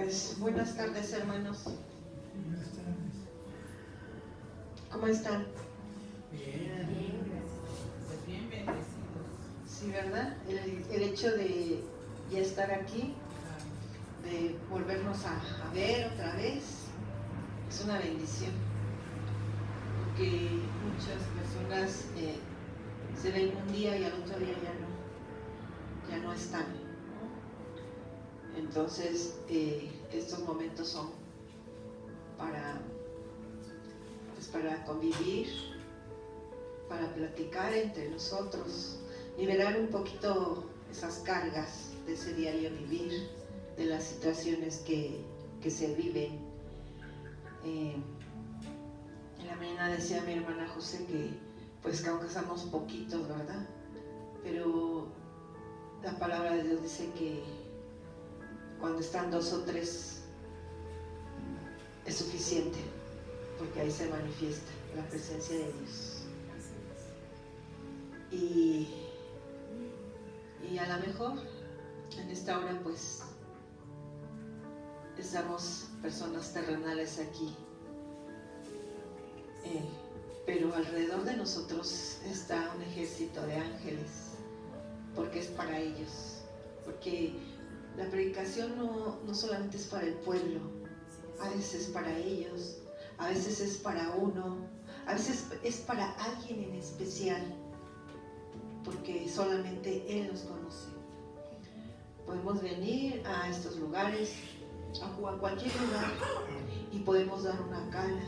Pues buenas tardes, hermanos. Buenas tardes. ¿Cómo están? Bien. Bien, gracias. Pues bien bendecidos. Sí, ¿verdad? El hecho de ya estar aquí, de volvernos a ver otra vez, es una bendición. Porque muchas personas se ven un día y al otro día ya no están. Entonces, estos momentos son para convivir, para platicar entre nosotros, liberar un poquito esas cargas de ese diario vivir, de las situaciones que se viven. En la mañana decía mi hermana José que aunque somos poquitos, ¿verdad? Pero la palabra de Dios dice que cuando están 2 o 3 es suficiente, porque ahí se manifiesta la presencia de Dios. Y a lo mejor en esta hora estamos personas terrenales aquí, pero alrededor de nosotros está un ejército de ángeles, porque es para ellos, porque la predicación no solamente es para el pueblo, a veces es para ellos, a veces es para uno, a veces es para alguien en especial, porque solamente Él los conoce. Podemos venir a estos lugares, a cualquier lugar, y podemos dar una cara.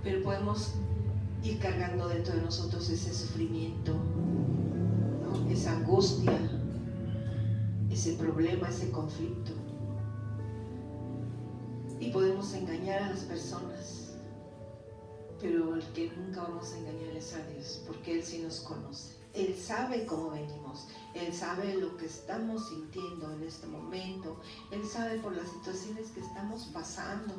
Pero podemos ir cargando dentro de nosotros ese sufrimiento, ¿no? Esa angustia, ese problema, ese conflicto. Y podemos engañar a las personas, pero el que nunca vamos a engañar es a Dios, porque Él sí nos conoce. Él sabe cómo venimos, Él sabe lo que estamos sintiendo en este momento, Él sabe por las situaciones que estamos pasando.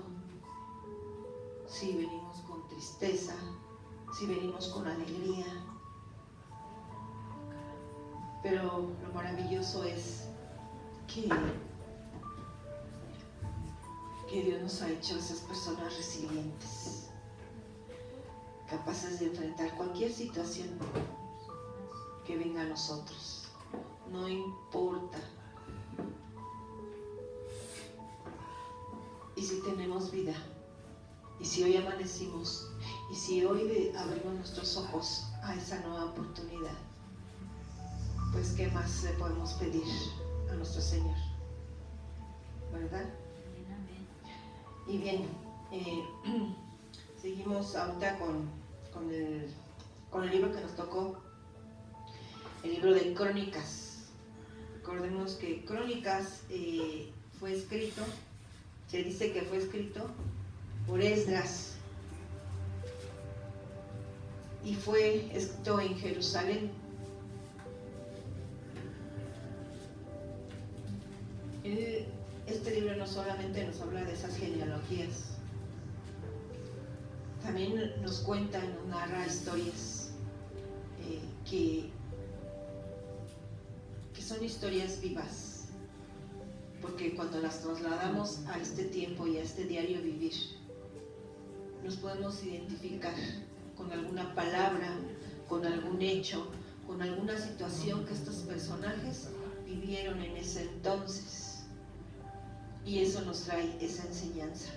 Si venimos con tristeza, si venimos con alegría. Pero lo maravilloso es que Dios nos ha hecho esas personas resilientes, capaces de enfrentar cualquier situación que venga a nosotros. No importa. Y si tenemos vida, y si hoy amanecimos, y si hoy abrimos nuestros ojos a esa nueva oportunidad, pues ¿qué más le podemos pedir a nuestro Señor? ¿Verdad? Y bien, seguimos ahorita con el libro que nos tocó, el libro de Crónicas. Recordemos que Crónicas fue escrito, se dice que fue escrito por Esdras y fue escrito en Jerusalén. Este libro no solamente nos habla de esas genealogías, también nos cuenta, nos narra historias que son historias vivas, porque cuando las trasladamos a este tiempo y a este diario vivir, nos podemos identificar con alguna palabra, con algún hecho, con alguna situación que estos personajes vivieron en ese entonces. Y eso nos trae esa enseñanza.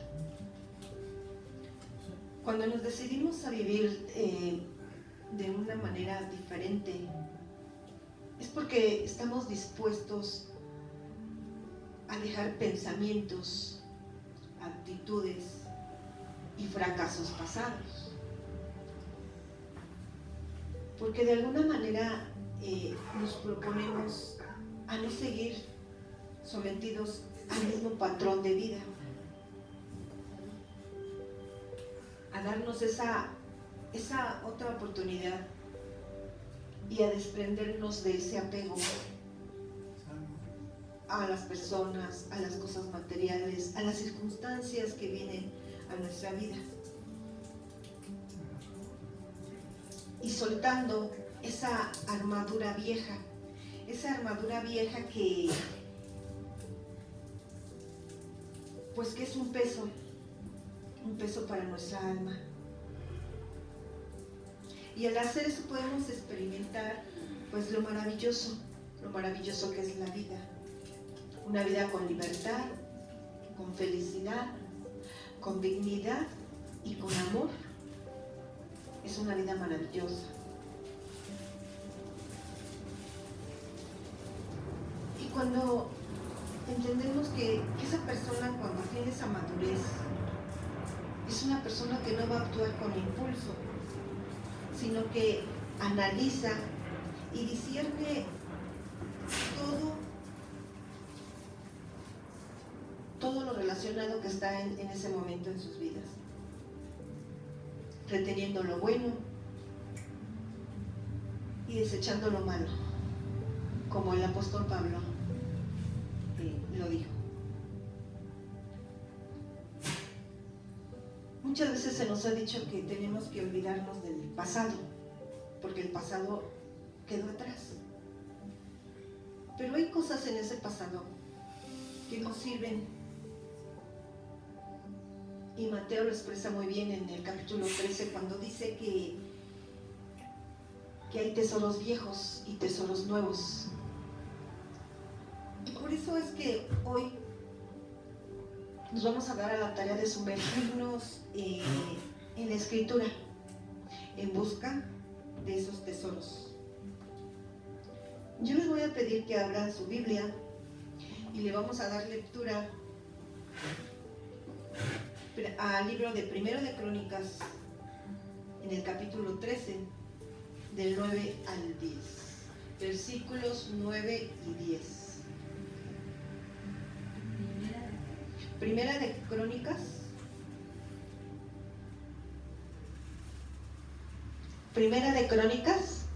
Cuando nos decidimos a vivir de una manera diferente, es porque estamos dispuestos a dejar pensamientos, actitudes y fracasos pasados. Porque de alguna manera nos proponemos a no seguir sometidos al mismo patrón de vida, a darnos esa otra oportunidad y a desprendernos de ese apego a las personas, a las cosas materiales, a las circunstancias que vienen a nuestra vida, y soltando esa armadura vieja, esa armadura vieja que pues que es un peso para nuestra alma. Y al hacer eso podemos experimentar pues lo maravilloso que es la vida. Una vida con libertad, con felicidad, con dignidad y con amor. Es una vida maravillosa. Y cuando entendemos que esa persona, cuando tiene esa madurez, es una persona que no va a actuar con impulso, sino que analiza y discierne todo lo relacionado que está en ese momento en sus vidas, reteniendo lo bueno y desechando lo malo, como el apóstol Pablo lo dijo. Muchas veces se nos ha dicho que tenemos que olvidarnos del pasado, porque el pasado quedó atrás. Pero hay cosas en ese pasado que nos sirven. Y Mateo lo expresa muy bien en el capítulo 13 cuando dice que hay tesoros viejos y tesoros nuevos. Y por eso es que hoy nos vamos a dar a la tarea de sumergirnos en la Escritura, en busca de esos tesoros. Yo les voy a pedir que abran su Biblia y le vamos a dar lectura al libro de Primero de Crónicas, en el capítulo 13, del 9 al 10, versículos 9 y 10. Primera de Crónicas,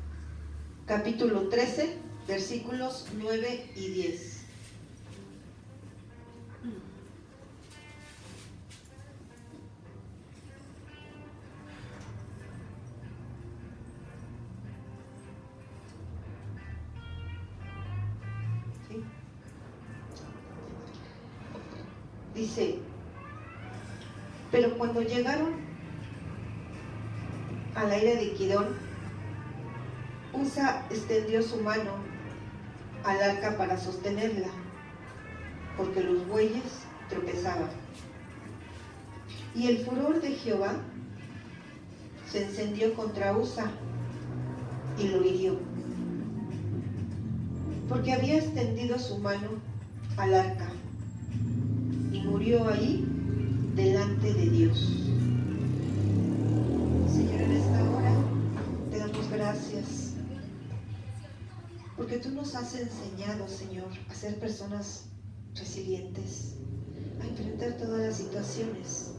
capítulo 13, versículos 9 y 10. ¿Sí? Dice: pero cuando llegaron al aire de Kidón, Usa extendió su mano al arca para sostenerla, porque los bueyes tropezaban. Y el furor de Jehová se encendió contra Usa y lo hirió, porque había extendido su mano al arca, y murió ahí delante de Dios. Señor, en esta hora te damos gracias, porque tú nos has enseñado, Señor, a ser personas resilientes, a enfrentar todas las situaciones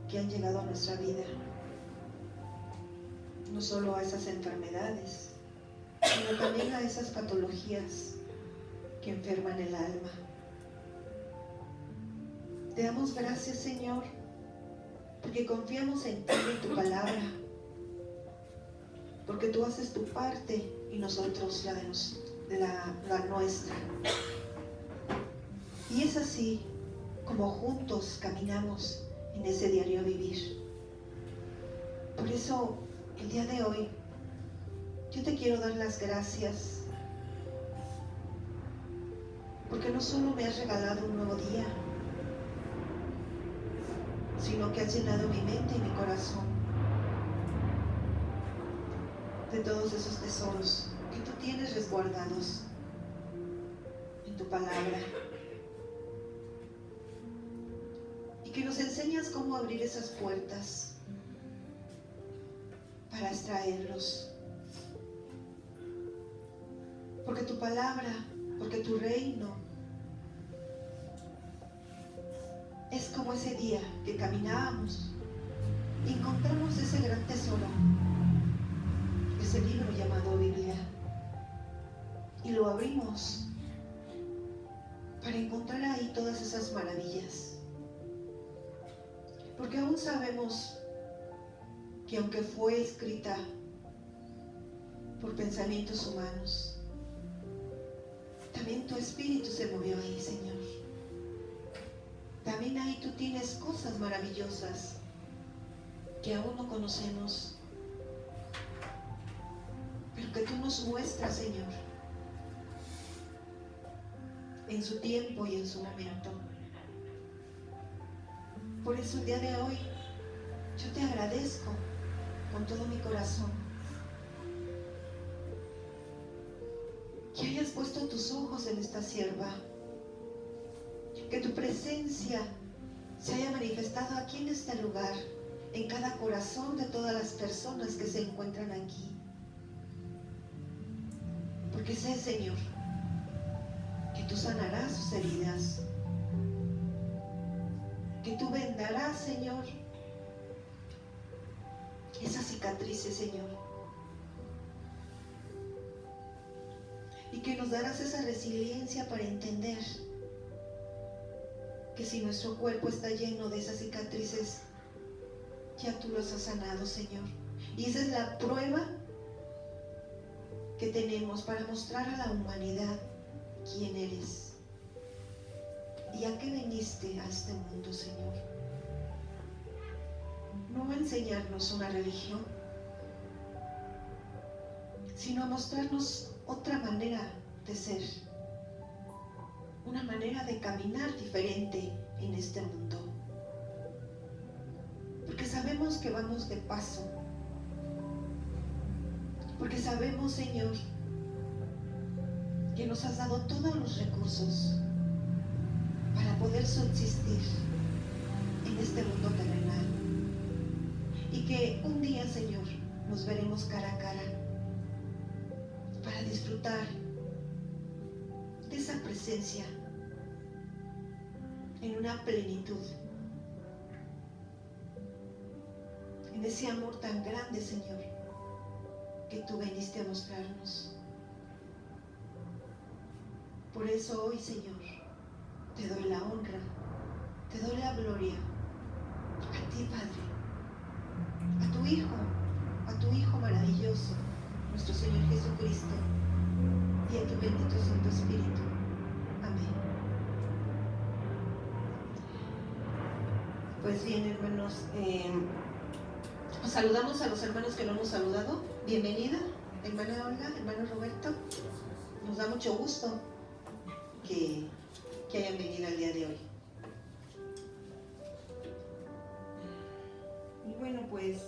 que han llegado a nuestra vida, no solo a esas enfermedades, sino también a esas patologías que enferman el alma. Te damos gracias, Señor, porque confiamos en ti y en tu palabra, porque tú haces tu parte y nosotros la nuestra. Y es así como juntos caminamos en ese diario vivir. Por eso, el día de hoy, yo te quiero dar las gracias, porque no solo me has regalado un nuevo día, sino que has llenado mi mente y mi corazón de todos esos tesoros que tú tienes resguardados en tu palabra, y que nos enseñas cómo abrir esas puertas para extraerlos, porque tu palabra, porque tu reino es como ese día que caminábamos y encontramos ese gran tesoro, ese libro llamado Biblia, y lo abrimos para encontrar ahí todas esas maravillas, porque aún sabemos que aunque fue escrita por pensamientos humanos, también tu espíritu se movió ahí, Señor. También ahí tú tienes cosas maravillosas que aún no conocemos, pero que tú nos muestras, Señor, en su tiempo y en su momento. Por eso el día de hoy yo te agradezco con todo mi corazón que hayas puesto tus ojos en esta sierva, que tu presencia se haya manifestado aquí en este lugar, en cada corazón de todas las personas que se encuentran aquí. Porque sé, Señor, que tú sanarás sus heridas, que tú vendarás, Señor, esas cicatrices, Señor, y que nos darás esa resiliencia para entender que si nuestro cuerpo está lleno de esas cicatrices, ya tú los has sanado, Señor. Y esa es la prueba que tenemos para mostrar a la humanidad quién eres y a qué viniste a este mundo, Señor. No a enseñarnos una religión, sino a mostrarnos otra manera de ser, una manera de caminar diferente en este mundo. Porque sabemos que vamos de paso, porque sabemos, Señor, que nos has dado todos los recursos para poder subsistir en este mundo terrenal, y que un día, Señor, nos veremos cara a cara para disfrutar de esa presencia en una plenitud, en ese amor tan grande, Señor, que tú viniste a mostrarnos. Por eso hoy, Señor, te doy la honra, te doy la gloria a ti, Padre, a tu Hijo maravilloso, nuestro Señor Jesucristo, y a tu bendito Santo Espíritu. Amén. Pues bien, hermanos, saludamos a los hermanos que no hemos saludado. Bienvenida, hermana Olga, hermano Roberto. Nos da mucho gusto que hayan venido el día de hoy. Y bueno, pues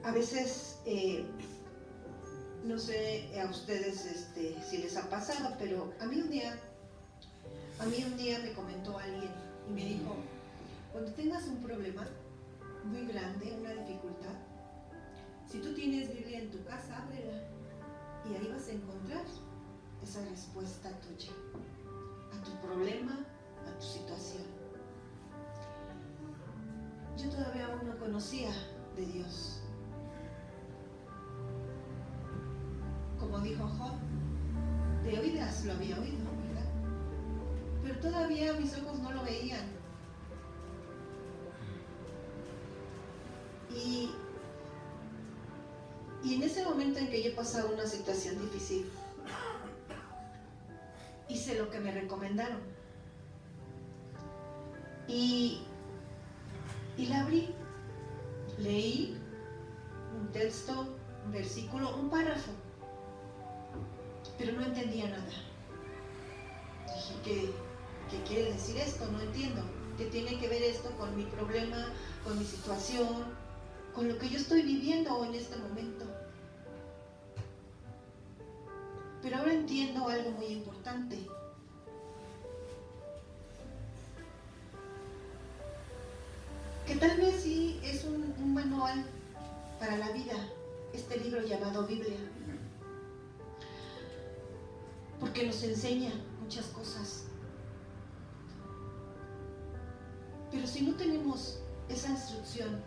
a veces no sé a ustedes si les ha pasado, pero a mí un día me comentó alguien y me dijo: cuando tengas un problema muy grande, una dificultad, si tú tienes Biblia en tu casa, ábrela y ahí vas a encontrar esa respuesta tuya a tu problema, a tu situación. Yo todavía aún no conocía de Dios. Como dijo Job, de oídas lo había oído, ¿verdad? Pero todavía mis ojos no lo veían. Y en ese momento en que yo pasaba una situación difícil, hice lo que me recomendaron. Y la abrí, leí un texto, un versículo, un párrafo, pero no entendía nada. Dije, ¿qué quiere decir esto? No entiendo. ¿Qué tiene que ver esto con mi problema, con mi situación, con lo que yo estoy viviendo en este momento? Pero ahora entiendo algo muy importante. Que tal vez sí es un manual para la vida, este libro llamado Biblia. Porque nos enseña muchas cosas. Pero si no tenemos esa instrucción,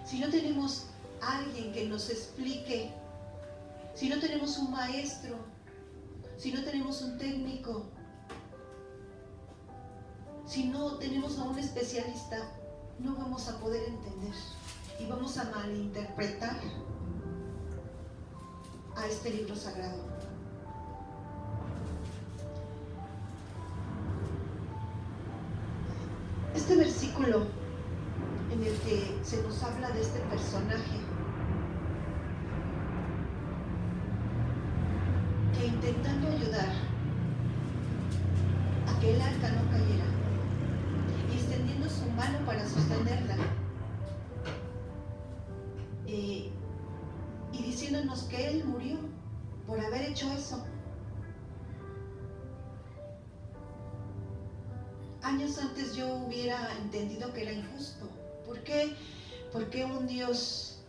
si no tenemos a alguien que nos explique, si no tenemos un maestro, si no tenemos un técnico, si no tenemos a un especialista, no vamos a poder entender y vamos a malinterpretar a este libro sagrado. Este versículo en el que se nos habla de este personaje que intentando ayudar a que el arca no cayera y extendiendo su mano para sostenerla y diciéndonos que él murió por haber hecho eso. Años antes yo hubiera entendido que era injusto. ¿Por qué? Porque un Dios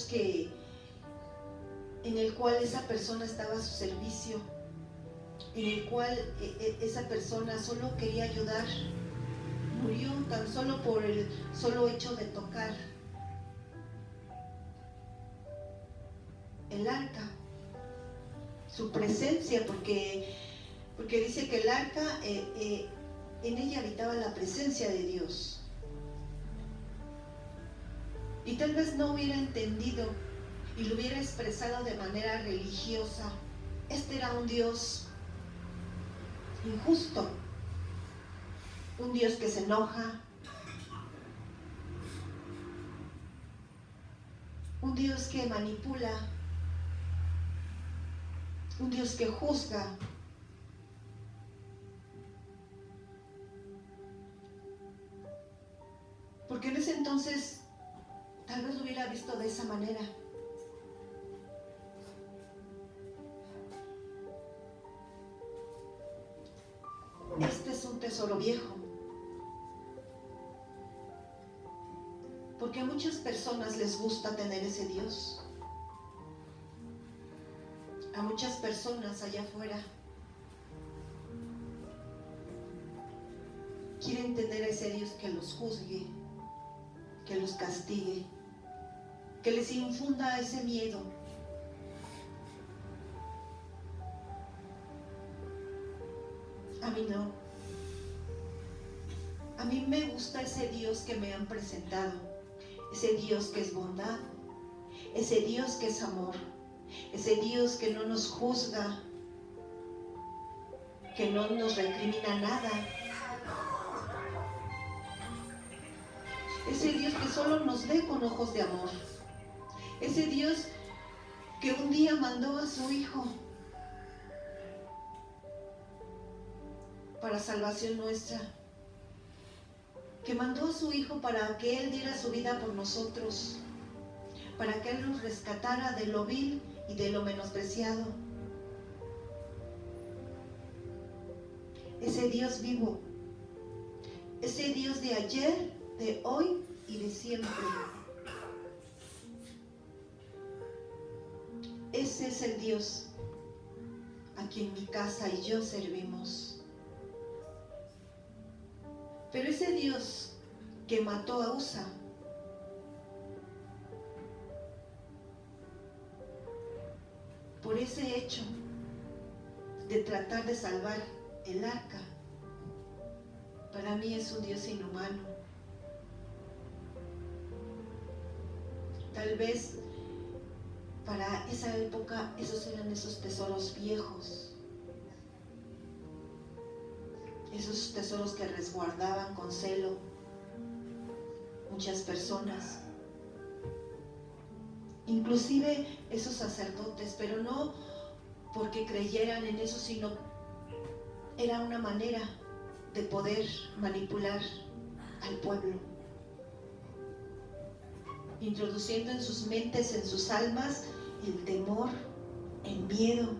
que en el cual esa persona estaba a su servicio, en el cual esa persona solo quería ayudar, murió tan solo por el solo hecho de tocar el arca, su presencia, porque dice que el arca, en ella habitaba la presencia de Dios. Y tal vez no hubiera entendido y lo hubiera expresado de manera religiosa. Este era un Dios injusto, un Dios que se enoja, un Dios que manipula, un Dios que juzga. Porque en ese entonces tal vez lo hubiera visto de esa manera. Este es un tesoro viejo. Porque a muchas personas les gusta tener ese Dios. A muchas personas allá afuera quieren tener a ese Dios que los juzgue, que los castigue, que les infunda ese miedo. A mí no. A mí me gusta ese Dios que me han presentado, ese Dios que es bondad, ese Dios que es amor, ese Dios que no nos juzga, que no nos recrimina nada. Ese Dios que solo nos ve con ojos de amor. Ese Dios que un día mandó a su Hijo para salvación nuestra. Que mandó a su Hijo para que Él diera su vida por nosotros. Para que Él nos rescatara de lo vil y de lo menospreciado. Ese Dios vivo. Ese Dios de ayer, de hoy y de siempre. Ese es el Dios a quien mi casa y yo servimos. Pero ese Dios que mató a Usa, por ese hecho de tratar de salvar el arca, para mí es un Dios inhumano. Tal vez para esa época esos eran esos tesoros viejos, esos tesoros que resguardaban con celo muchas personas, inclusive esos sacerdotes, pero no porque creyeran en eso, sino era una manera de poder manipular al pueblo, introduciendo en sus mentes, en sus almas, el temor, el miedo.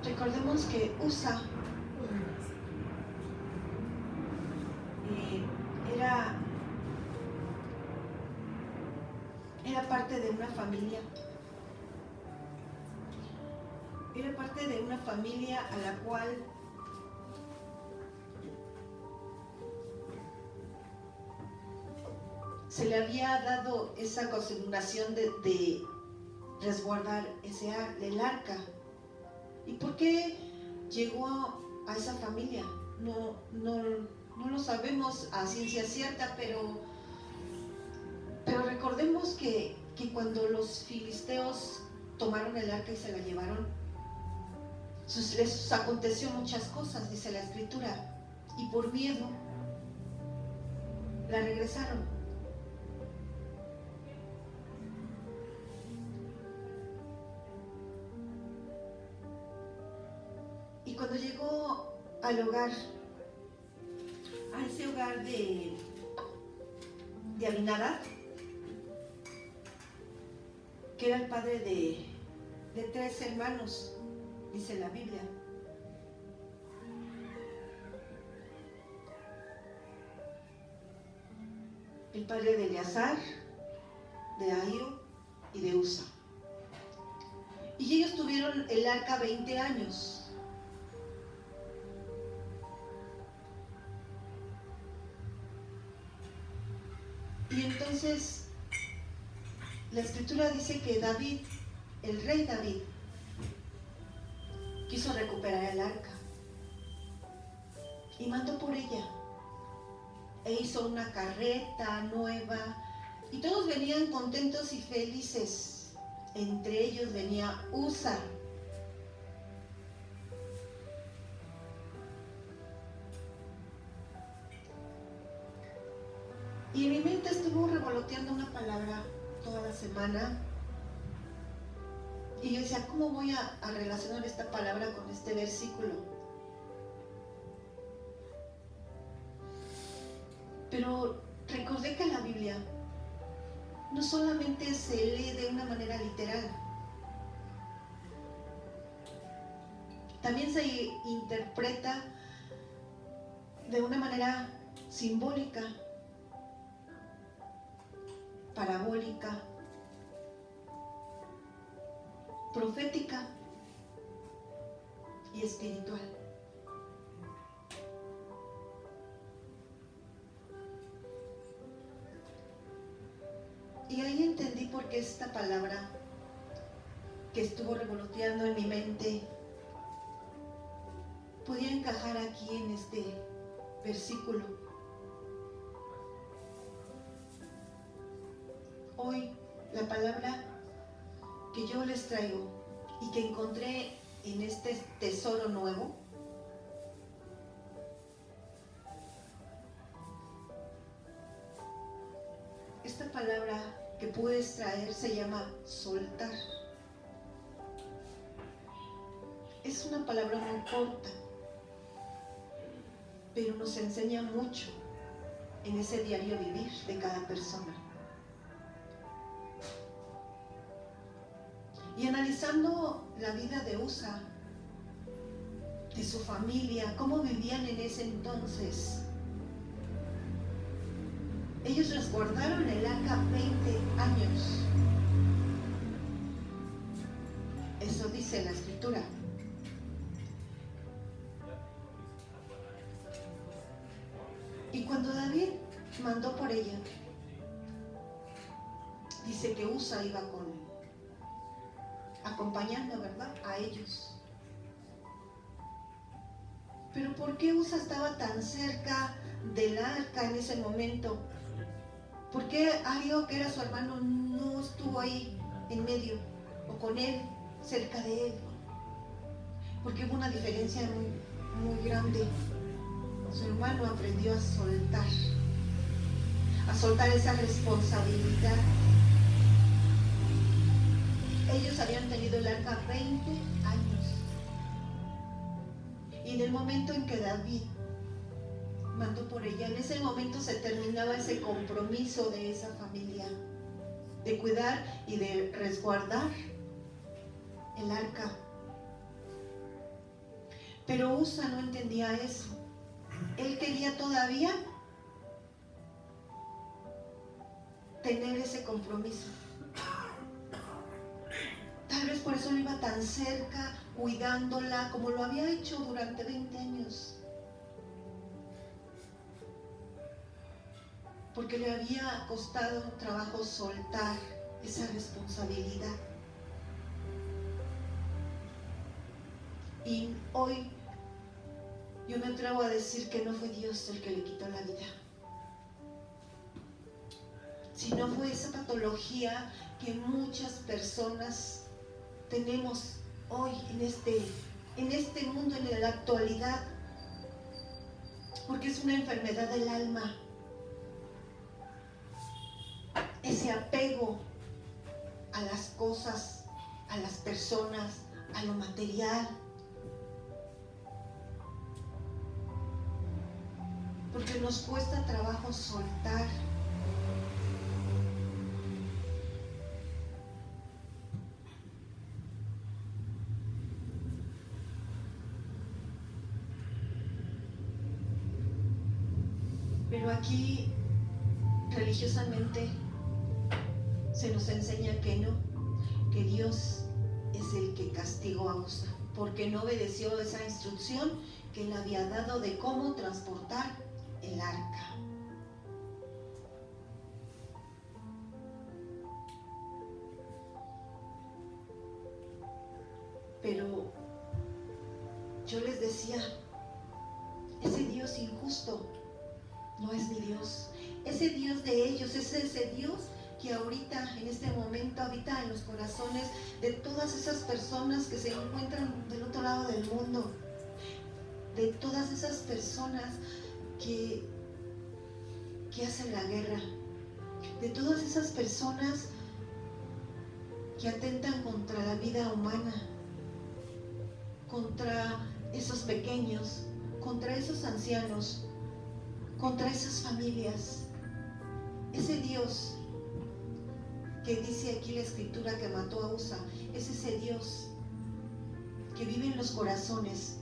Recordemos que Usa era parte de una familia. Era parte de una familia a la cual se le había dado esa consignación de resguardar el arca. ¿Y por qué llegó a esa familia? no lo sabemos a ciencia cierta, pero recordemos que cuando los filisteos tomaron el arca y se la llevaron, les aconteció muchas cosas, dice la escritura, y por miedo la regresaron. Y cuando llegó al hogar, a ese hogar de Abinadab, que era el padre de 3 hermanos, dice la Biblia. El padre de Eleazar, de Ahio y de Usa. Y ellos tuvieron el arca 20 años. Y entonces la escritura dice que David, el rey David, quiso recuperar el arca y mandó por ella e hizo una carreta nueva y todos venían contentos y felices. Entre ellos venía Usa. Y en mi mente estuvo revoloteando una palabra toda la semana. Y yo decía, ¿cómo voy a relacionar esta palabra con este versículo? Pero recordé que la Biblia no solamente se lee de una manera literal, también se interpreta de una manera simbólica, parabólica, profética y espiritual. Y ahí entendí por qué esta palabra que estuvo revoloteando en mi mente podía encajar aquí en este versículo. Hoy la palabra que yo les traigo y que encontré en este tesoro nuevo esta palabra que puedes traer se llama soltar. Es una palabra muy corta, pero nos enseña mucho en ese diario vivir de cada persona. Y analizando la vida de Usa, de su familia, cómo vivían en ese entonces, ellos resguardaron el arca 20 años. Eso dice la escritura. Y cuando David mandó por ella, dice que Usa iba acompañando, ¿verdad?, a ellos. Pero ¿por qué Usa estaba tan cerca del arca en ese momento? ¿Por qué Ahio, que era su hermano, no estuvo ahí en medio o con él, cerca de él? Porque hubo una diferencia muy, muy grande. Su hermano aprendió a soltar esa responsabilidad. Ellos habían tenido el arca 20 años. Y en el momento en que David mandó por ella, en ese momento se terminaba ese compromiso de esa familia, de cuidar y de resguardar el arca. Pero Usa no entendía eso. Él quería todavía tener ese compromiso. Tal vez por eso no iba tan cerca, cuidándola, como lo había hecho durante 20 años. Porque le había costado trabajo soltar esa responsabilidad. Y hoy Yo me atrevo a decir que no fue Dios el que le quitó la vida, sino fue esa patología que muchas personas tenemos hoy en este mundo, en la actualidad, porque es una enfermedad del alma. Ese apego a las cosas, a las personas, a lo material. Porque nos cuesta trabajo soltar. Pero aquí, religiosamente, se nos enseña que no, que Dios es el que castigó a Usa, porque no obedeció esa instrucción que le había dado de cómo transportar el arca. Pero yo les decía, ese Dios injusto no es mi Dios. Ese Dios de ellos es ese Dios que ahorita, en este momento, habita en los corazones de todas esas personas que se encuentran del otro lado del mundo, de todas esas personas que hacen la guerra, de todas esas personas que atentan contra la vida humana, contra esos pequeños, contra esos ancianos, contra esas familias. Ese Dios que dice aquí la escritura que mató a Usa, es ese Dios que vive en los corazones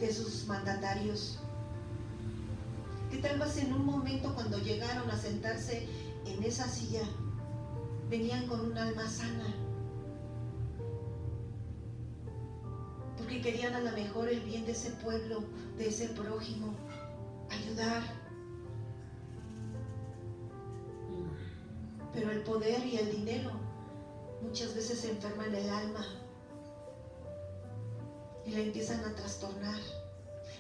de sus mandatarios, que tal vez en un momento cuando llegaron a sentarse en esa silla, venían con un alma sana, porque querían a lo mejor el bien de ese pueblo, de ese prójimo, ayudar. Pero el poder y el dinero muchas veces enferman el alma y la empiezan a trastornar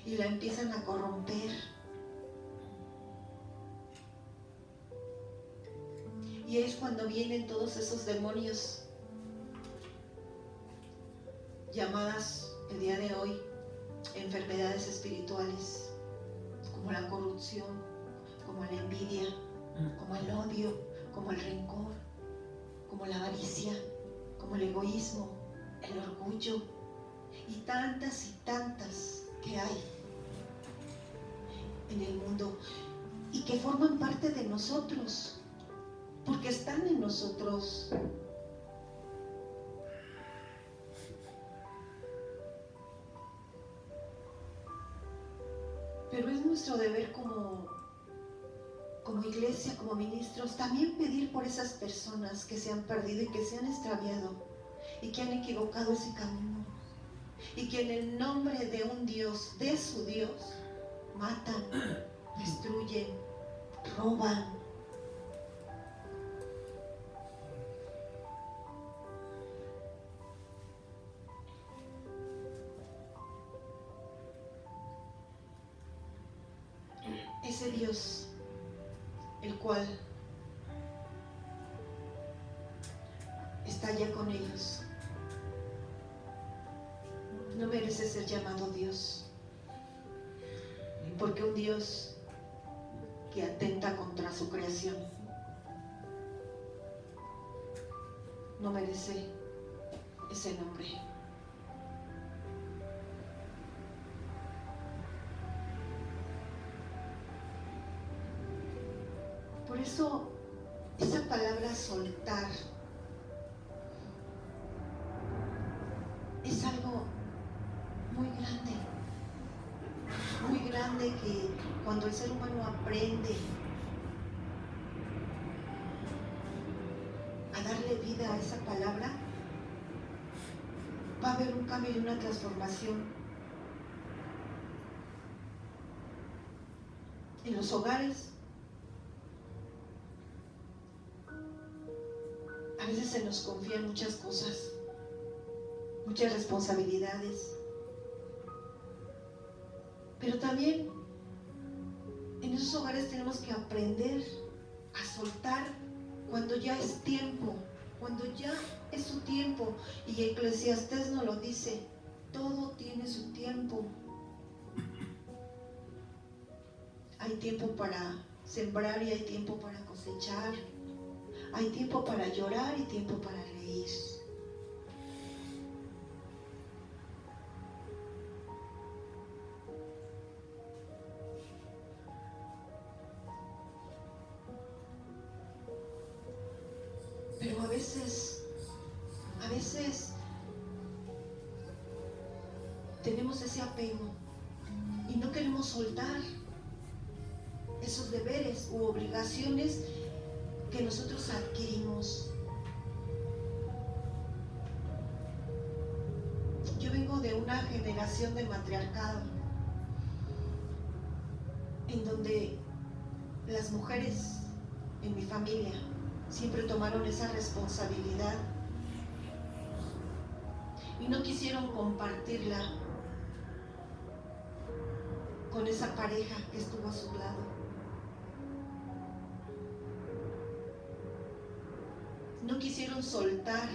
y la empiezan a corromper. Y es cuando vienen todos esos demonios llamadas el día de hoy enfermedades espirituales, como la corrupción, como la envidia, como el odio, como el rencor, como la avaricia, como el egoísmo, el orgullo y tantas que hay en el mundo y que forman parte de nosotros, porque están en nosotros. Pero es nuestro deber como iglesia, como ministros, también pedir por esas personas que se han perdido y que se han extraviado y que han equivocado ese camino y que en el nombre de un Dios, de su Dios, matan, destruyen, roban. Ese Dios, el cual está allá con ellos, no merece ser llamado Dios, porque un Dios que atenta contra su creación no merece ese nombre. Por eso, esa palabra soltar es algo muy grande que cuando el ser humano aprende a darle vida a esa palabra, va a haber un cambio y una transformación en los hogares. A veces se nos confían muchas cosas, muchas responsabilidades, Pero también en esos hogares tenemos que aprender a soltar cuando ya es tiempo, cuando ya es su tiempo. Y Eclesiastés nos lo dice, todo tiene su tiempo. Hay tiempo para sembrar y hay tiempo para cosechar. Hay tiempo para llorar y tiempo para reír. Pero a veces tenemos ese apego y no queremos soltar esos deberes u obligaciones que nosotros adquirimos. Yo vengo de una generación de matriarcado en donde las mujeres en mi familia siempre tomaron esa responsabilidad y no quisieron compartirla con esa pareja que estuvo a su lado. No quisieron soltar.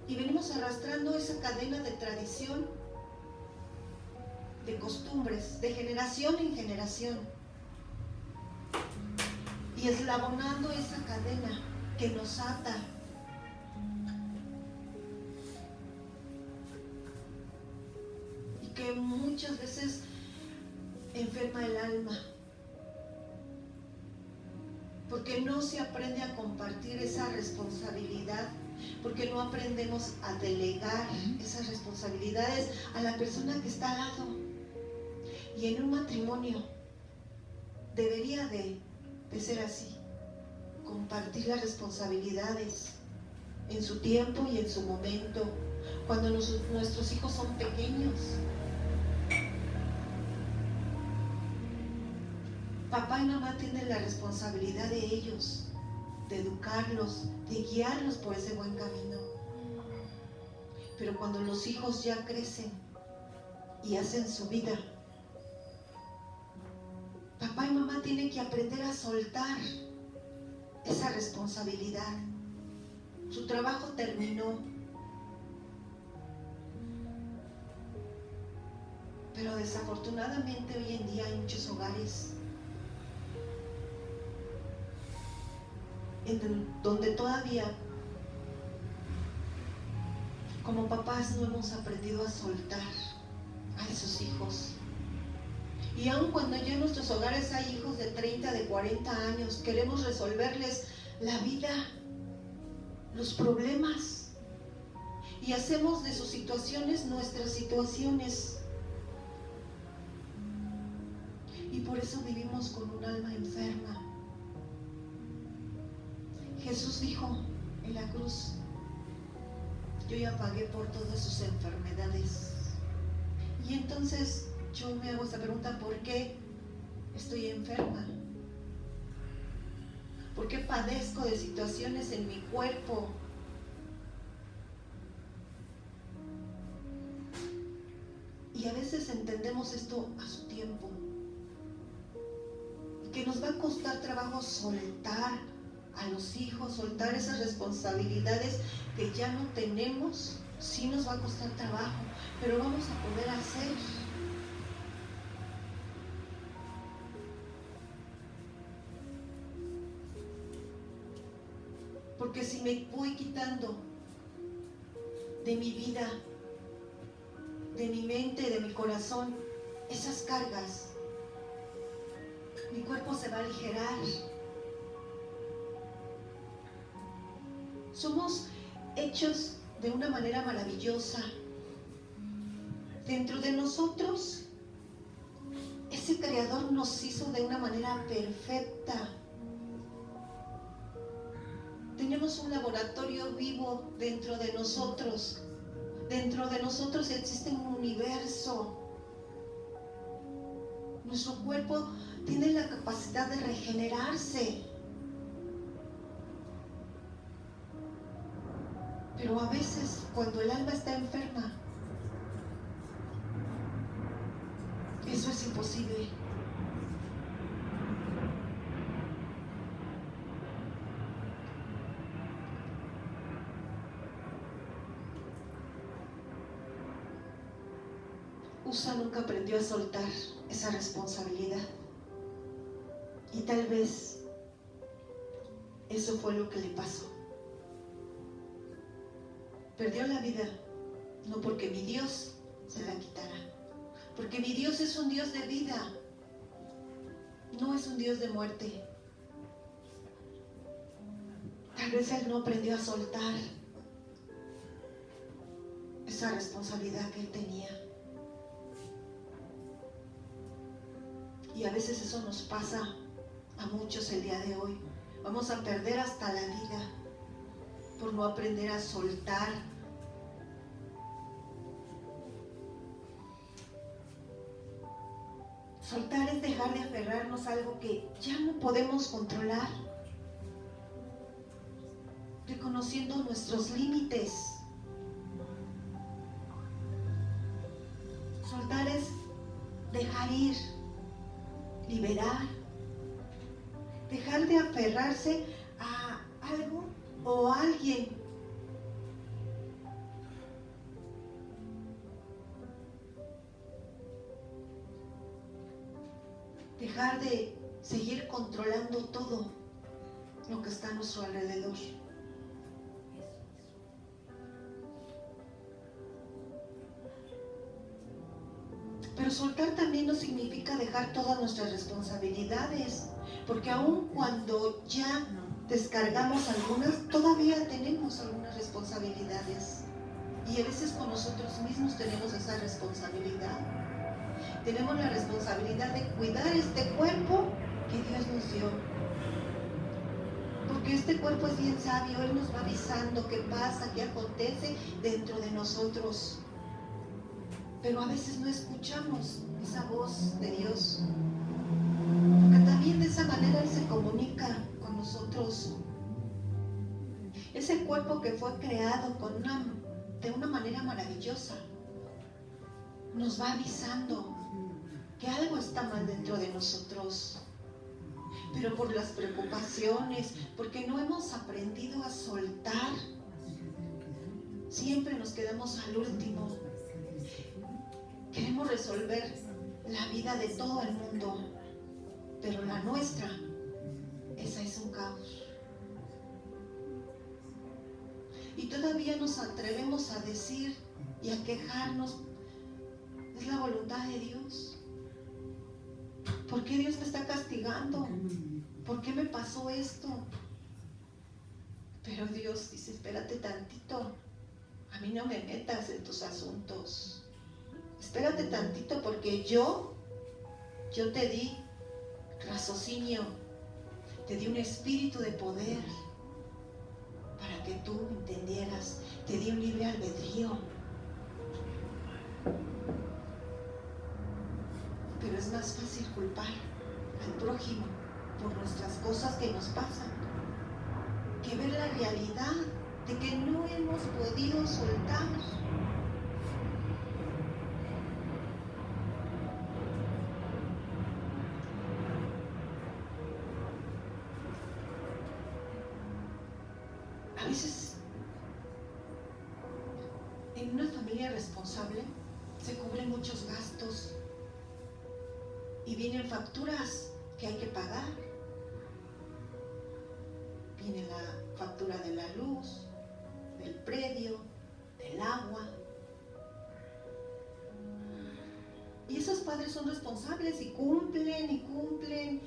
Y venimos arrastrando esa cadena de tradición, de costumbres, de generación en generación. Y eslabonando esa cadena que nos ata. Y que muchas veces enferma el alma. Porque no se aprende a compartir esa responsabilidad, porque no aprendemos a delegar esas responsabilidades a la persona que está al lado. Y en un matrimonio debería de ser así, compartir las responsabilidades en su tiempo y en su momento, cuando nuestros hijos son pequeños. Papá y mamá tienen la responsabilidad de ellos, de educarlos, de guiarlos por ese buen camino. Pero cuando los hijos ya crecen y hacen su vida, papá y mamá tienen que aprender a soltar esa responsabilidad. Su trabajo terminó. Pero desafortunadamente hoy en día hay muchos hogares donde todavía como papás no hemos aprendido a soltar a esos hijos. Y aun cuando ya en nuestros hogares hay hijos de 30, de 40 años, queremos resolverles la vida, los problemas, y hacemos de sus situaciones nuestras situaciones. Y por eso vivimos con un alma enferma. Jesús dijo en la cruz, yo ya pagué por todas sus enfermedades. Y entonces yo me hago esta pregunta, ¿por qué estoy enferma? ¿Por qué padezco de situaciones en mi cuerpo? Y a veces entendemos esto a su tiempo, que nos va a costar trabajo soltar a los hijos, soltar esas responsabilidades que ya no tenemos. Sí nos va a costar trabajo, pero vamos a poder hacer. Porque si me voy quitando de mi vida, de mi mente, de mi corazón, esas cargas, mi cuerpo se va a aligerar. Somos hechos de una manera maravillosa. Dentro de nosotros, ese Creador nos hizo de una manera perfecta. Tenemos un laboratorio vivo dentro de nosotros. Dentro de nosotros existe un universo. Nuestro cuerpo tiene la capacidad de regenerarse. Pero a veces, cuando el alma está enferma, Eso es imposible. Usa nunca aprendió a soltar esa responsabilidad. Y tal vez eso fue lo que le pasó. Perdió la vida, no porque mi Dios se la quitara, porque mi Dios es un Dios de vida, no es un Dios de muerte. Tal vez él no aprendió a soltar esa responsabilidad que él tenía. Y a veces eso nos pasa a muchos el día de hoy. Vamos a perder hasta la vida por no aprender a soltar. Soltar es dejar de aferrarnos a algo que ya no podemos controlar, reconociendo nuestros límites. Soltar es dejar ir, liberar, dejar de aferrarse a algo o a alguien. Dejar de seguir controlando todo lo que está a nuestro alrededor. Pero soltar también no significa dejar todas nuestras responsabilidades, porque aun cuando ya descargamos algunas, todavía tenemos algunas responsabilidades. Y a veces con nosotros mismos tenemos esa responsabilidad. Tenemos la responsabilidad de cuidar este cuerpo que Dios nos dio. Porque este cuerpo es bien sabio, Él nos va avisando qué pasa, qué acontece dentro de nosotros. Pero a veces no escuchamos esa voz de Dios. Porque también de esa manera Él se comunica con nosotros. Ese cuerpo que fue creado de una manera maravillosa, nos va avisando que algo está mal dentro de nosotros. Pero por las preocupaciones, porque no hemos aprendido a soltar, siempre nos quedamos al último. Queremos resolver la vida de todo el mundo, pero la nuestra, esa es un caos. Y todavía nos atrevemos a decir y a quejarnos, es la voluntad de Dios. ¿Por qué Dios me está castigando? ¿Por qué me pasó esto? Pero Dios dice, espérate tantito, a mí no me metas en tus asuntos. Espérate tantito porque yo te di raciocinio, te di un espíritu de poder para que tú entendieras, te di un libre albedrío. Pero es más fácil culpar al prójimo por nuestras cosas que nos pasan que ver la realidad de que no hemos podido soltar. A veces, en una familia responsable, se cubren muchos gastos y vienen facturas que hay que pagar. Viene la factura de la luz, del predio, del agua. Y esos padres son responsables y cumplen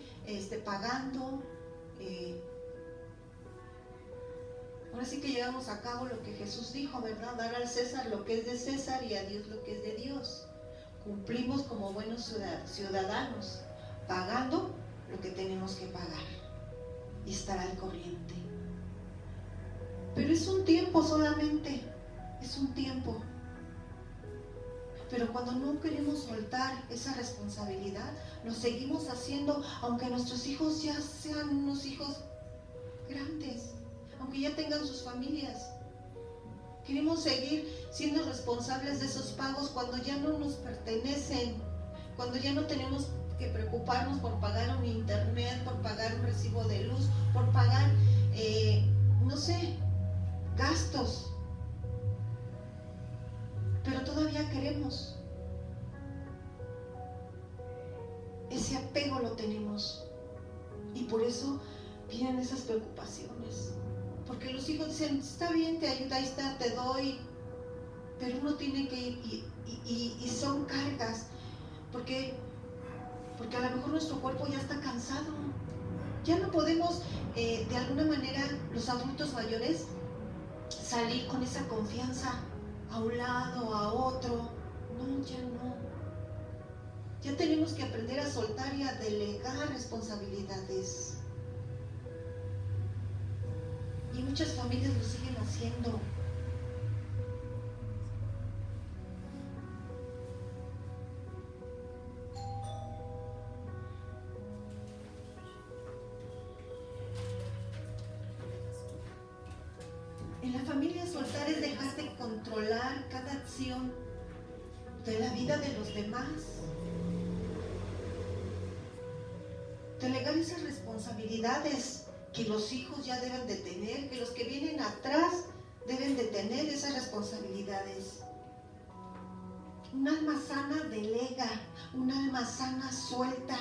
pagando. Ahora sí que llevamos a cabo lo que Jesús dijo, ¿verdad? Dar al César lo que es de César y a Dios lo que es de Dios. Cumplimos como buenos ciudadanos, pagando lo que tenemos que pagar y estar al corriente. Pero es un tiempo solamente, es un tiempo. Pero cuando no queremos soltar esa responsabilidad, lo seguimos haciendo, aunque nuestros hijos ya sean unos hijos grandes, aunque ya tengan sus familias. Queremos seguir siendo responsables de esos pagos cuando ya no nos pertenecen, cuando ya no tenemos que preocuparnos por pagar un internet, por pagar un recibo de luz, por pagar, no sé, gastos. Pero todavía queremos. Ese apego lo tenemos. Y por eso vienen esas preocupaciones. Porque los hijos dicen, está bien, te ayuda, ahí está, te doy. Pero uno tiene que ir y son cargas. Porque a lo mejor nuestro cuerpo ya está cansado. Ya no podemos, de alguna manera, los adultos mayores, salir con esa confianza a un lado, a otro. No, ya no. Ya tenemos que aprender a soltar y a delegar responsabilidades. Y muchas familias lo siguen haciendo. En la familia soltar es dejar de controlar cada acción de la vida de los demás. Delegar esas responsabilidades que los hijos ya deben de tener, que los que vienen atrás deben de tener esas responsabilidades. Un alma sana delega, un alma sana suelta.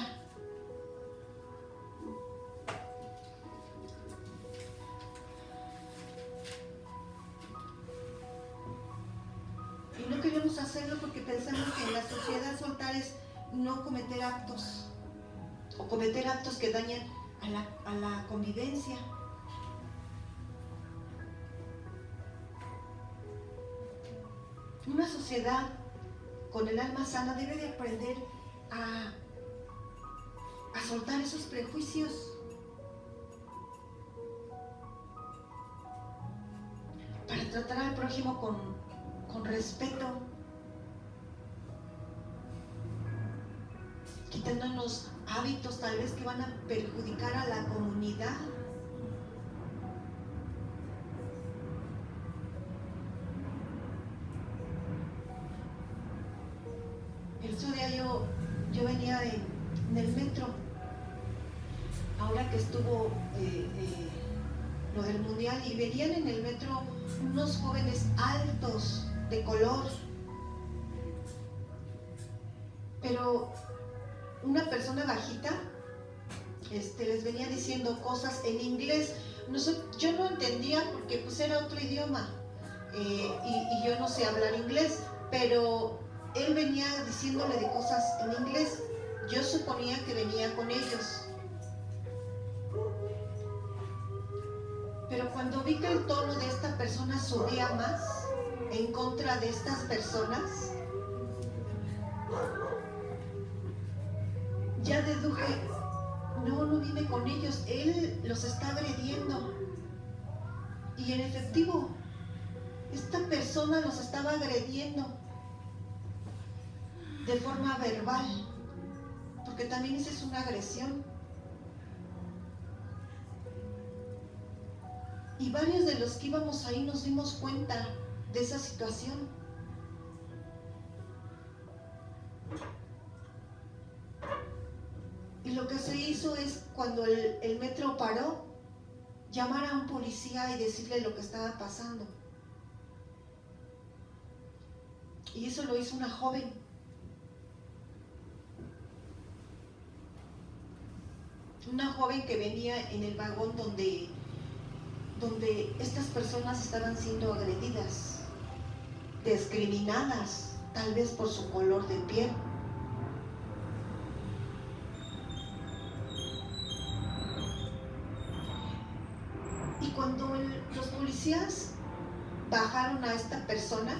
Y no queremos hacerlo porque pensamos que en la sociedad soltar es no cometer actos. O cometer actos que dañan a la convivencia. Una sociedad con el alma sana debe de aprender a soltar esos prejuicios. Para tratar al prójimo con respeto. Quitándonos hábitos tal vez que van a perjudicar a la comunidad. El otro día yo venía en el metro, ahora que estuvo lo del mundial, y venían en el metro unos jóvenes altos de color, pero una persona bajita les venía diciendo cosas en inglés. Yo no entendía porque pues era otro idioma y yo no sé hablar inglés, pero él venía diciéndole de cosas en inglés. Yo suponía que venía con ellos, pero cuando vi que el tono de esta persona subía más en contra de estas personas, ya deduje, no viene con ellos, él los está agrediendo. Y en efectivo, esta persona los estaba agrediendo de forma verbal, porque también esa es una agresión. Y varios de los que íbamos ahí nos dimos cuenta de esa situación. Y lo que se hizo es, cuando el metro paró, llamar a un policía y decirle lo que estaba pasando. Y eso lo hizo una joven. Una joven que venía en el vagón donde estas personas estaban siendo agredidas, discriminadas, tal vez por su color de piel. Y cuando los policías bajaron a esta persona,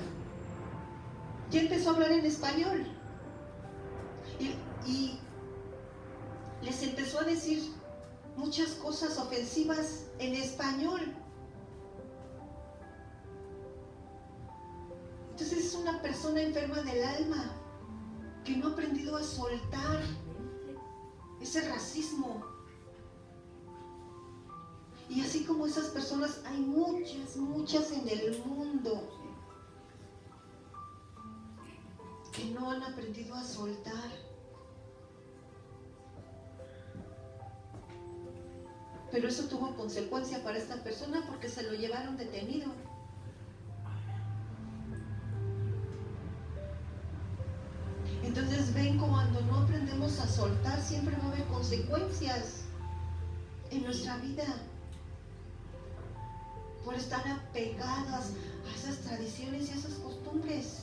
ya empezó a hablar en español y les empezó a decir muchas cosas ofensivas en español. Entonces es una persona enferma del alma que no ha aprendido a soltar ese racismo. Y así como esas personas, hay muchas en el mundo que no han aprendido a soltar. Pero eso tuvo consecuencia para esta persona porque se lo llevaron detenido. Entonces ven, cuando no aprendemos a soltar, siempre va a haber consecuencias en nuestra vida por estar apegadas a esas tradiciones y a esas costumbres.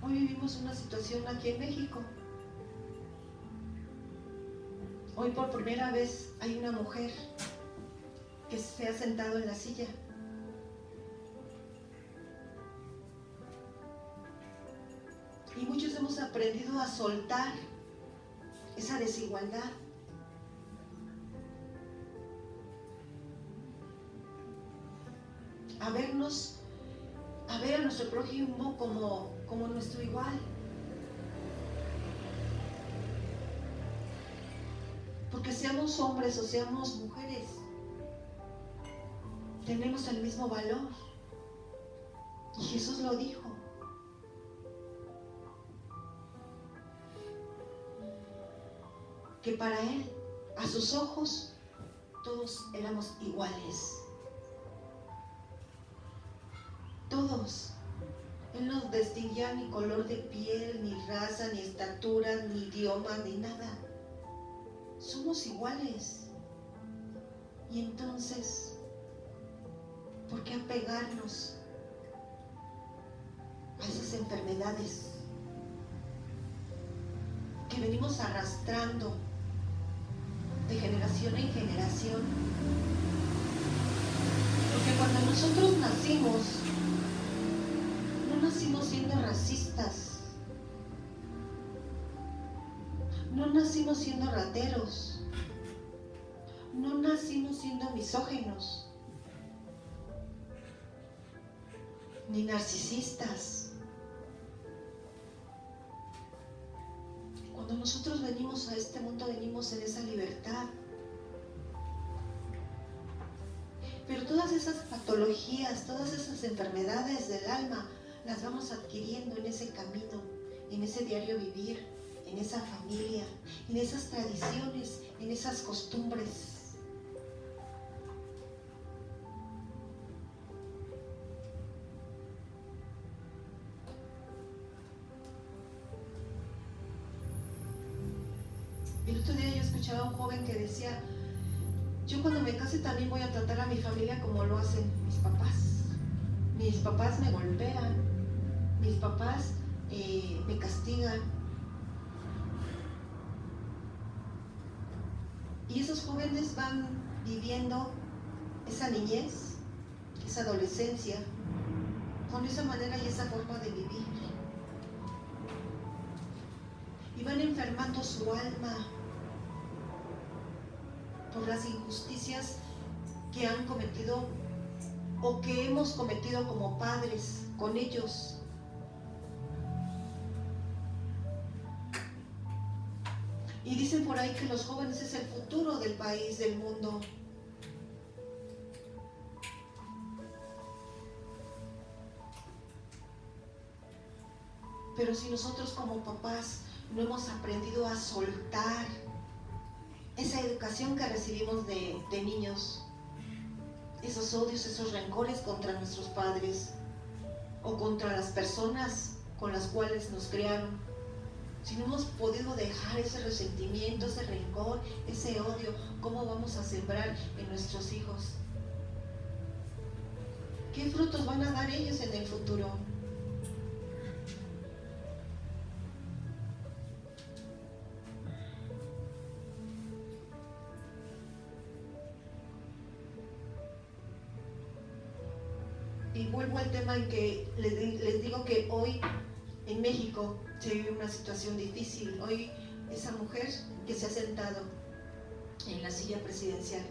Hoy vivimos una situación aquí en México. Hoy por primera vez hay una mujer que se ha sentado en la silla. Y muchos hemos aprendido a soltar esa desigualdad. A ver a nuestro prójimo como nuestro igual. Porque seamos hombres o seamos mujeres, tenemos el mismo valor. Y Jesús lo dijo. Que para Él, a sus ojos, todos éramos iguales. Todos. Él no distinguía ni color de piel, ni raza, ni estatura, ni idioma, ni nada. Somos iguales. Y entonces, ¿por qué apegarnos a esas enfermedades que venimos arrastrando de generación en generación? Porque cuando nosotros nacimos, no nacimos siendo racistas, no nacimos siendo rateros, no nacimos siendo misóginos, ni narcisistas. Cuando nosotros venimos a este mundo, venimos en esa libertad. Pero todas esas patologías, todas esas enfermedades del alma, las vamos adquiriendo en ese camino, en ese diario vivir, en esa familia, en esas tradiciones, en esas costumbres. El otro día yo escuchaba a un joven que decía: yo cuando me case también voy a tratar a mi familia como lo hacen mis papás. Mis papás me golpean, mis papás me castigan. Y esos jóvenes van viviendo esa niñez, esa adolescencia, con esa manera y esa forma de vivir. Y van enfermando su alma por las injusticias que han cometido o que hemos cometido como padres con ellos. Y dicen por ahí que los jóvenes es el futuro del país, del mundo. Pero si nosotros como papás no hemos aprendido a soltar esa educación que recibimos de niños, esos odios, esos rencores contra nuestros padres o contra las personas con las cuales nos criaron, si no hemos podido dejar ese resentimiento, ese rencor, ese odio, ¿cómo vamos a sembrar en nuestros hijos? ¿Qué frutos van a dar ellos en el futuro? Y vuelvo al tema en que les digo que hoy en México se vive una situación difícil. Hoy esa mujer que se ha sentado en la silla presidencial,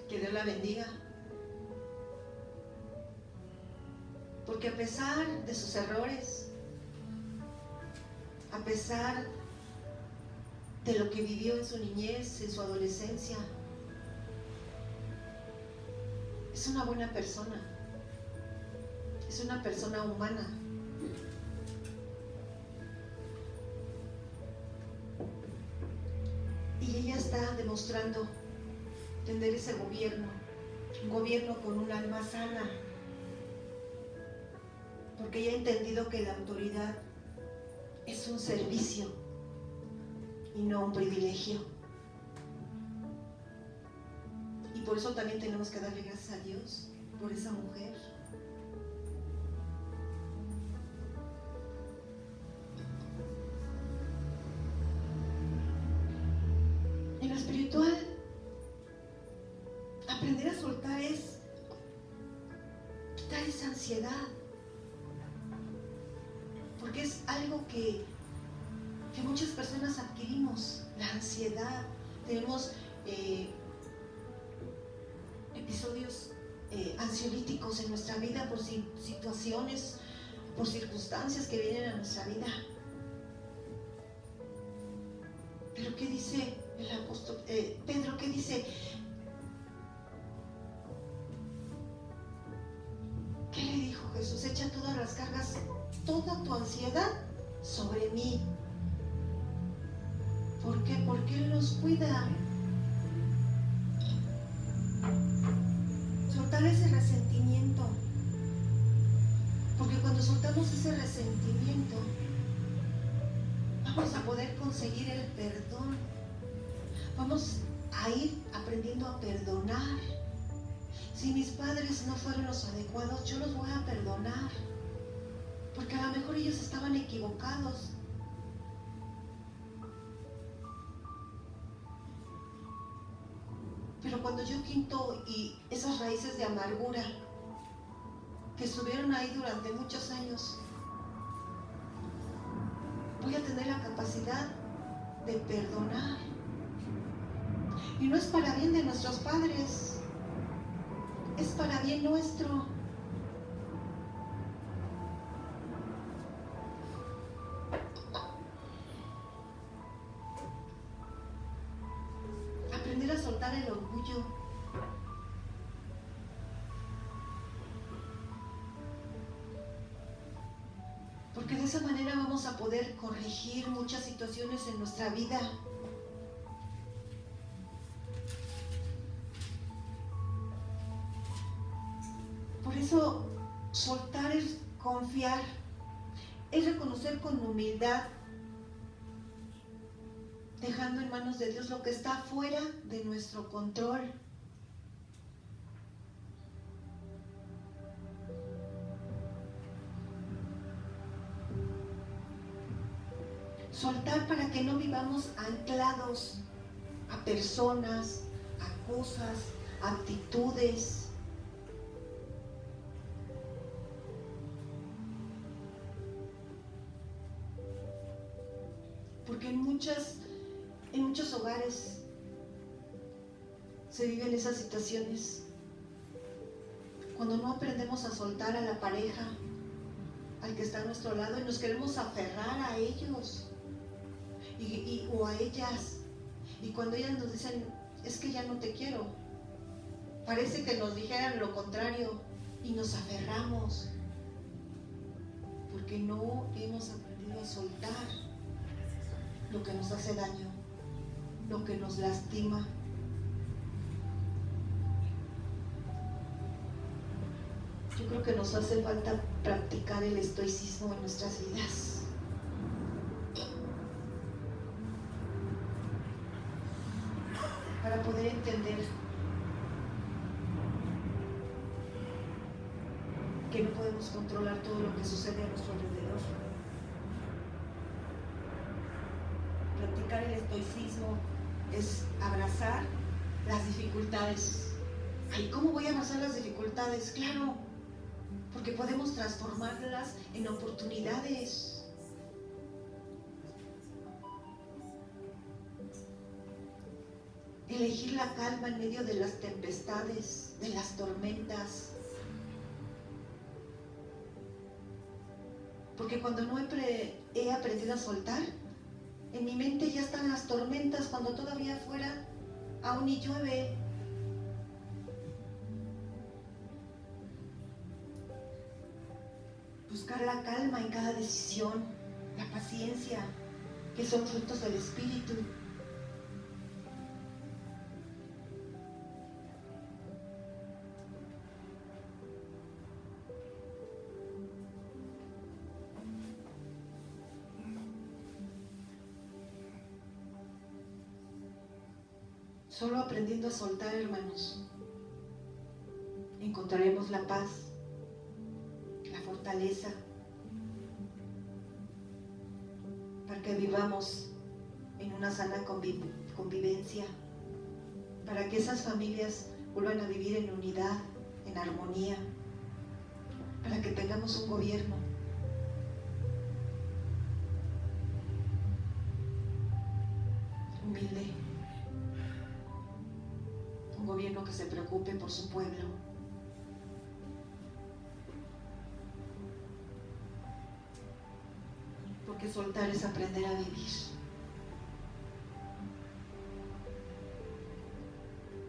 que Dios la bendiga, porque a pesar de sus errores, a pesar de lo que vivió en su niñez, en su adolescencia, es una buena persona. es una persona humana. Y ella está demostrando tener ese gobierno, un gobierno con un alma sana, porque ella ha entendido que la autoridad es un servicio y no un privilegio. Y por eso también tenemos que darle gracias a Dios por esa mujer. En lo espiritual, aprender a soltar es quitar esa ansiedad, porque es algo que muchas personas adquirimos, la ansiedad. Tenemos episodios ansiolíticos en nuestra vida por situaciones, por circunstancias que vienen a nuestra vida. Pero ¿qué dice el apóstol Pedro? ¿Qué dice? ¿Qué le dijo Jesús? Echa todas las cargas, toda tu ansiedad sobre mí. ¿Por qué? Porque Él nos cuida. Soltar ese resentimiento, porque cuando soltamos ese resentimiento vamos a poder conseguir el perdón, vamos a ir aprendiendo a perdonar. Si mis padres no fueron los adecuados, yo los voy a perdonar, porque a lo mejor ellos estaban equivocados. Pero cuando yo quito y esas raíces de amargura que estuvieron ahí durante muchos años, voy a tener la capacidad de perdonar. Y no es para bien de nuestros padres, es para bien nuestro. Aprender a soltar el orgullo. Porque de esa manera vamos a poder corregir muchas situaciones en nuestra vida. Por eso, soltar es confiar, es reconocer con humildad, dejando en manos de Dios lo que está fuera de nuestro control. Soltar para que no vivamos anclados a personas, a cosas, a actitudes. Porque en muchos hogares se viven esas situaciones. Cuando no aprendemos a soltar a la pareja, al que está a nuestro lado, y nos queremos aferrar a ellos o a ellas. Y cuando ellas nos dicen, es que ya no te quiero, parece que nos dijeran lo contrario y nos aferramos. Porque no hemos aprendido a soltar lo que nos hace daño, lo que nos lastima. Yo creo que nos hace falta practicar el estoicismo en nuestras vidas. Para poder entender que no podemos controlar todo lo que sucede a nuestro alrededor. Practicar el estoicismo es abrazar las dificultades. Ay, ¿cómo voy a abrazar las dificultades? Claro, porque podemos transformarlas en oportunidades. Elegir la calma en medio de las tempestades, de las tormentas. Porque cuando no he aprendido a soltar, en mi mente ya están las tormentas cuando todavía afuera aún ni llueve. buscar la calma en cada decisión, la paciencia, que son frutos del Espíritu. Solo aprendiendo a soltar, hermanos, encontraremos la paz, la fortaleza, para que vivamos en una sana convivencia, para que esas familias vuelvan a vivir en unidad, en armonía, para que tengamos un gobierno humilde, un gobierno que se preocupe por su pueblo. Porque soltar es aprender a vivir.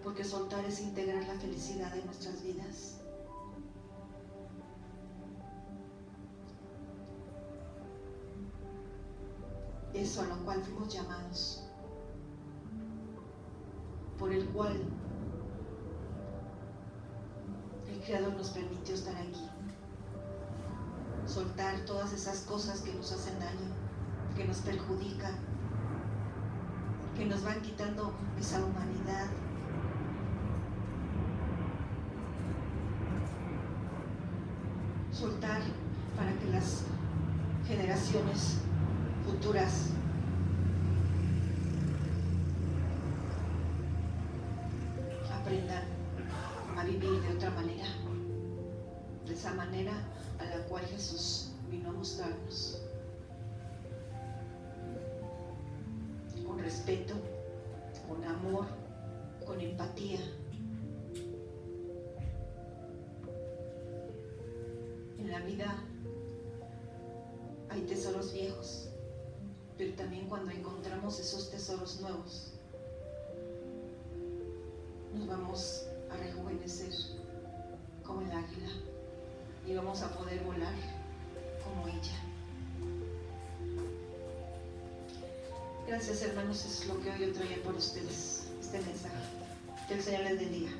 Porque soltar es integrar la felicidad en nuestras vidas. Eso a lo cual fuimos llamados, por el cual el Creador nos permitió estar aquí. Soltar todas esas cosas que nos hacen daño, que nos perjudican, que nos van quitando esa humanidad. Soltar para que las generaciones futuras aprendan a vivir de otra manera, de esa manera a la cual Jesús vino a mostrarnos, con respeto, con amor, con empatía. En la vida hay tesoros viejos, pero también cuando encontramos esos tesoros nuevos, nos vamos a rejuvenecer como el águila y vamos a poder volar como ella. Gracias, hermanos, es lo que hoy yo traía por ustedes, este mensaje. Que el Señor les bendiga.